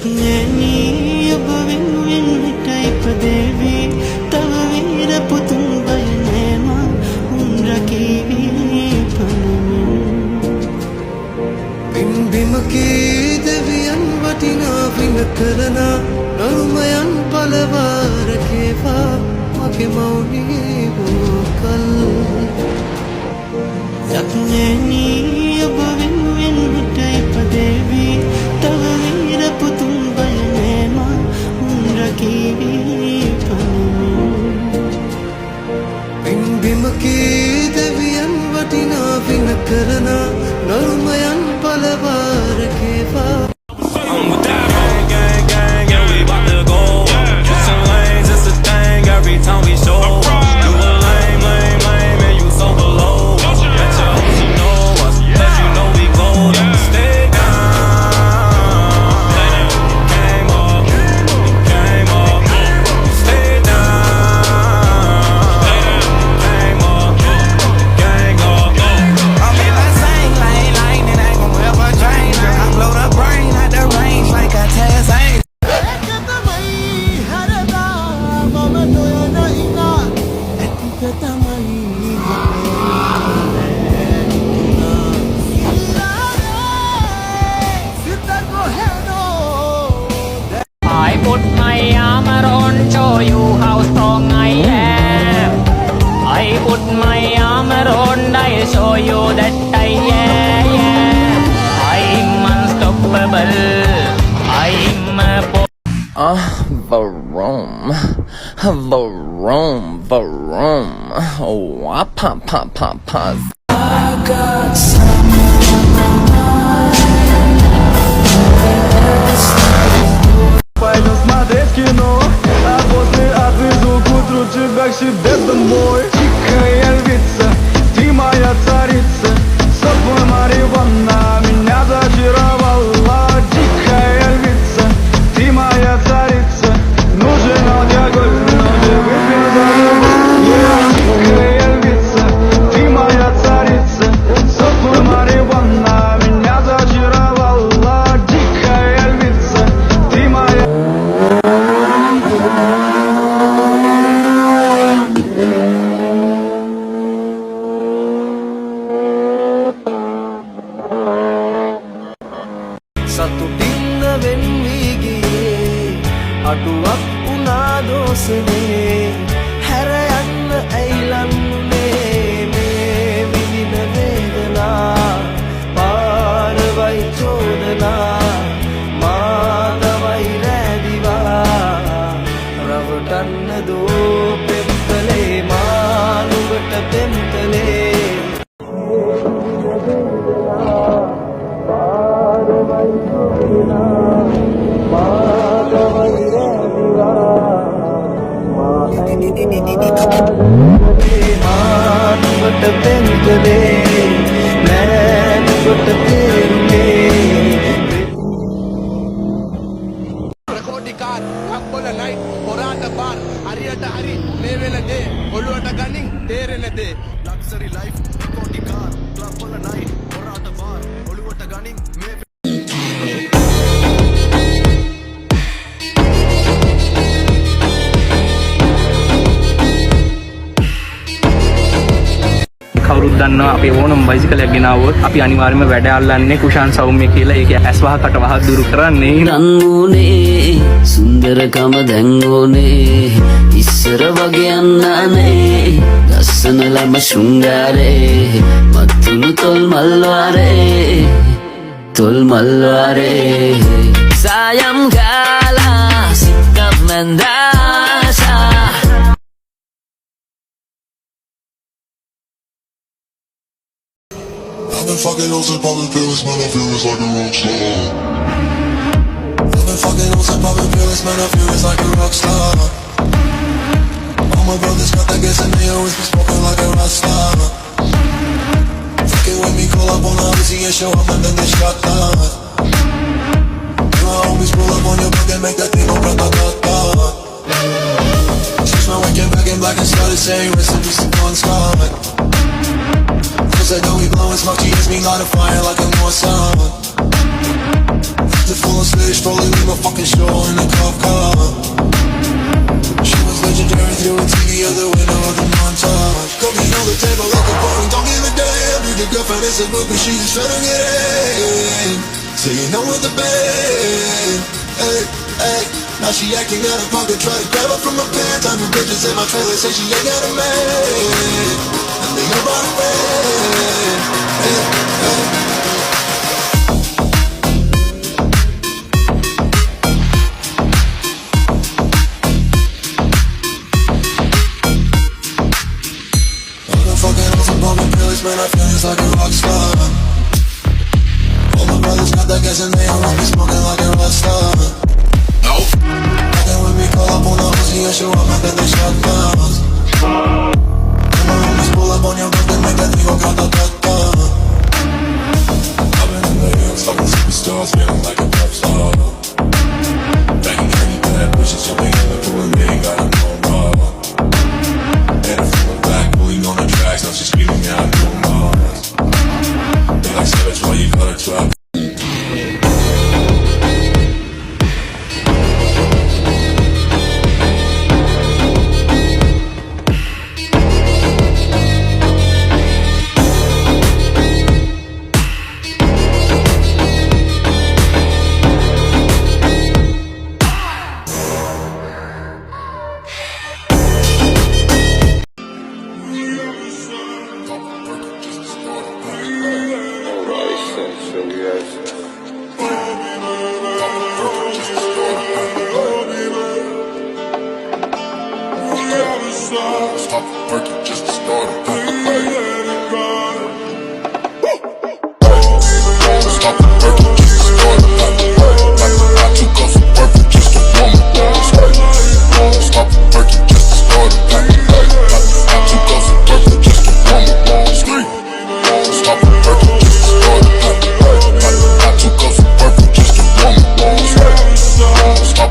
सपने नी अब win win type देवी तब वीर पुतुम बयने मां उम्र की बिन बिम की देवियन वटिना विन करना नरुमयन पलवार केवा मगे मौनी वोकल सपने नी अब विन विन टाइप देवी तब वीर पुतुम बयने मां उम्र की बिन बिम की देवियन वटिना विन करना नरुमयन पलवार केवा every time we show you a lame, lame, lame, and you so below. Bet your hope she know us, cause you know we gold. Stay down, came up, came up. Stay down, came up, gang up. I'm in that same lane, and ain't gon' ever change. I blow the brain out the range like a Taz ain't. I put my armor on, show you how strong I am. I put my armor on, I'll show you that I am. I'm unstoppable. I'm a Varom. Oh, pop. I got someone on my Пойдем смотреть кино, а после отвезу к утру тебя к себе домой. Тихая львица, ты моя царица, сок твой марихуана меня зачаровала. Тихая львица, ты моя царица, нужен алкоголь, но не выпьем за любовь. Тихая львица, ты моя царица, сок твой марихуана меня зачаровала. Тихая львица, ты моя. සතුටින්න වෙන්වී ගියේ අඩුවක් වුණා දෝසනේ හැර යන්න ඇයිලන්නුනේ මේ විඳින වේදනා පාරවයි චෝදනා මාතවයි රැදිවා රවටන්න දෝ පෙම්කලේ මානුවට පෙම්කලේ මානුවට පෙම්කලේ නෑනුවට තේරුනේ ප්‍රකෝටිකාර් ලක්බොල නයිට් පොරාට බාර් හරියට හරි මේ වෙන දේ ඔළුවට ගනින් තේරෙන දේ ලක්සරි ලයිෆ් ප්‍රකෝටිකාර් ලක්බොල නයිට් පොරාට බාර් ඔළුවට ගනින් මේ කවුරුත් දන්නවා අපි ඕනම බයිසිකලයක් ගෙනාවොත් අපි අනිවාර්යයෙන්ම වැඩ අල්ලන්නේ කුෂාන් සෞම්‍ය කියලා. ඒක ඇස් වහ කට වහ දුරු කරන්නේ. රන්ගුනේ සුන්දරකම දැංගෝනේ ඉස්සර වගේ යන්නනේ ලස්සන ළම ශෘංගාරේ මත්තුණු තොල් මල්වාරේ සායම් ගාලා සිතක් මන්දාසා I've been fucking hoes and popping pills, man, I feel it's like a rock star. I've been fucking hoes and popping pills, man, I feel it's like a rock star. All my brothers got that gas and they always be smoking like a rock star. Fucking with me, call up on the Odyssey and show up and then they shot down. My homies pull up on your back and make that thing go grata-ta-ta. Switch my weekend back in black and started saying rest in peace to Bon Scott. I know we blowin' smoke, she hits me light a fire like a more sun. The full on stage, rolling in my fucking it's a book, but she just tryna get in. So you know what the band. Hey, hey. Now she acting out of pocket, try to grab her from her pants. I'm the bitches in my trailer, say she ain't got a man. And they about a man. Hey, hey. Man, I feel just like a rock star. All my brothers got that gas and they all be smoking like a rock star. Nope. Fucking with me, call up on the Uzi and show up and then they shot guns. And my homies pull up on your block and make that nigga count the doctor. I've been in the hills, fucking superstars, feeling like a pop star. Banging any bad bitches, jumping in the pool and they ain't got no more. And I'm feeling black, pulling on the tracks, now she's screaming out. Like savage, why you got a truck? Stop working just to start a Stop working just to start I took off from work for just a woman. Stop working just to start I took off from work for just a woman. Stop working just to start I took off from work for just a woman. Stop.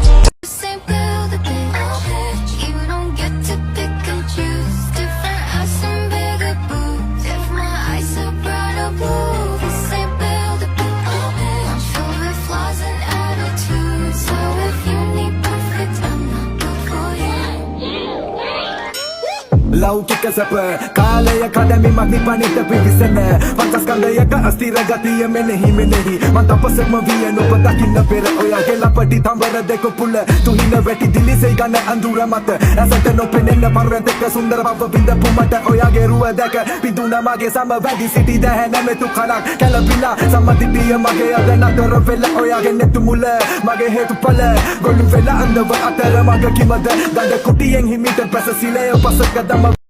ලෞකික සැප කාලය කඩමි මගනි පනිත පිවිසන පංචස්කන්ධයක අස්තිර ගතිය මෙනෙහි මෙනෙහි මන් තපසෙක්ම විය නොප දකින්න පෙර ඔයාගේ ලපටි තඹර දෙක පුල තුහින වැටි දිලිසෙයි ගන්න අඳුර මත රසට නොපෙනෙන්න පර්වතක සුන්දර බව බින්දපු මට ඔයාගේ රුව දැක පිදුන මගේ සම වැඩි සිටි දැහැන මෙතු කලක් කැළපිලා සම්මදිටිය මගේ අද නතර වෙලා ඔයාගේ නෙතු මුල මගේ හේතුඵල ගොළු වෙලා අඳව අතර මග කිමද ගඳ කුටියෙන් හිමිට පැස සිලය පසක දම